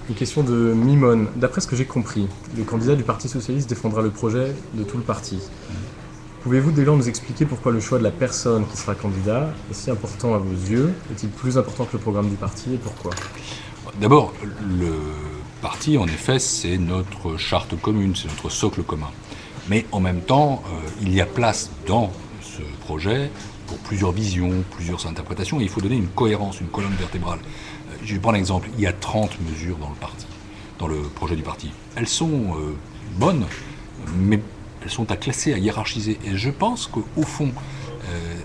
Une question de Mimone. D'après ce que j'ai compris, le candidat du Parti Socialiste défendra le projet de tout le parti. Pouvez-vous dès lors nous expliquer pourquoi le choix de la personne qui sera candidat est si important à vos yeux? Est-il plus important que le programme du parti et pourquoi? D'abord, le parti, en effet, c'est notre charte commune, c'est notre socle commun. Mais en même temps, il y a place dans ce projet pour plusieurs visions, plusieurs interprétations, et il faut donner une cohérence, une colonne vertébrale. Je vais prendre un exemple. Il y a 30 mesures dans le parti, dans le projet du parti. Elles sont bonnes, mais elles sont à classer, à hiérarchiser. Et je pense qu'au fond,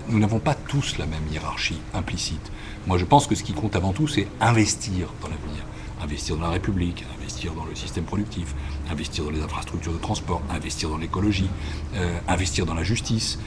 nous n'avons pas tous la même hiérarchie implicite. Moi, je pense que ce qui compte avant tout, c'est investir dans l'avenir. Investir dans la République, investir dans le système productif, investir dans les infrastructures de transport, investir dans l'écologie, investir dans la justice.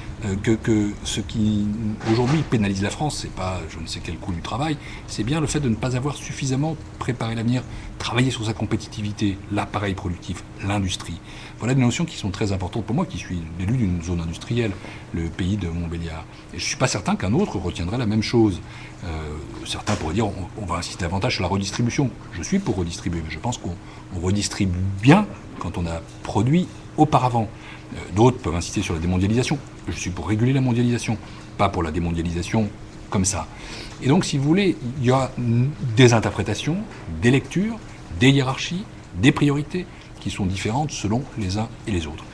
Que ce qui aujourd'hui pénalise la France, c'est pas je ne sais quel coût du travail, c'est bien le fait de ne pas avoir suffisamment préparé l'avenir, travaillé sur sa compétitivité, l'appareil productif, l'industrie. Voilà des notions qui sont très importantes pour moi, qui suis l'élu d'une zone industrielle, le pays de Montbéliard. Et je ne suis pas certain qu'un autre retiendrait la même chose. Certains pourraient dire on va insister davantage sur la redistribution. Je suis pour redistribuer, mais je pense qu'on redistribue bien quand on a produit auparavant. D'autres peuvent insister sur la démondialisation. Je suis pour réguler la mondialisation, pas pour la démondialisation comme ça. Et donc, si vous voulez, il y a des interprétations, des lectures, des hiérarchies, des priorités qui sont différentes selon les uns et les autres.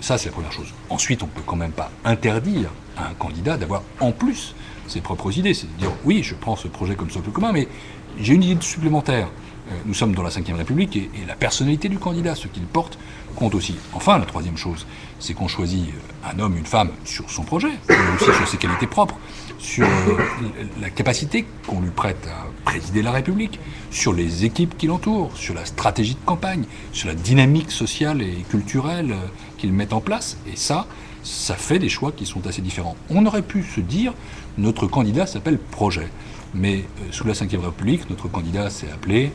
Ça, c'est la première chose. Ensuite, on ne peut quand même pas interdire à un candidat d'avoir en plus ses propres idées. C'est de dire, oui, je prends ce projet comme socle commun, mais j'ai une idée supplémentaire. Nous sommes dans la Ve République et la personnalité du candidat, ce qu'il porte, compte aussi. Enfin, la troisième chose, c'est qu'on choisit un homme, une femme sur son projet, mais aussi sur ses qualités propres, sur la capacité qu'on lui prête à présider la République, sur les équipes qui l'entourent, sur la stratégie de campagne, sur la dynamique sociale et culturelle qu'il met en place. Et ça fait des choix qui sont assez différents. On aurait pu se dire, notre candidat s'appelle Projet. Mais sous la Ve République, notre candidat s'est appelé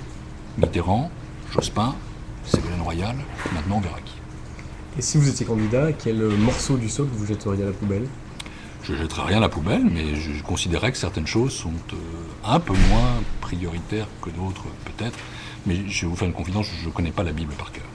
Mitterrand, Jospin, Ségolène Royal, maintenant on verra qui. Et si vous étiez candidat, quel morceau du socle vous jetteriez à la poubelle? Je ne jetterai rien à la poubelle, mais je considérerais que certaines choses sont un peu moins prioritaires que d'autres, peut-être. Mais je vais vous faire une confidence, je ne connais pas la Bible par cœur.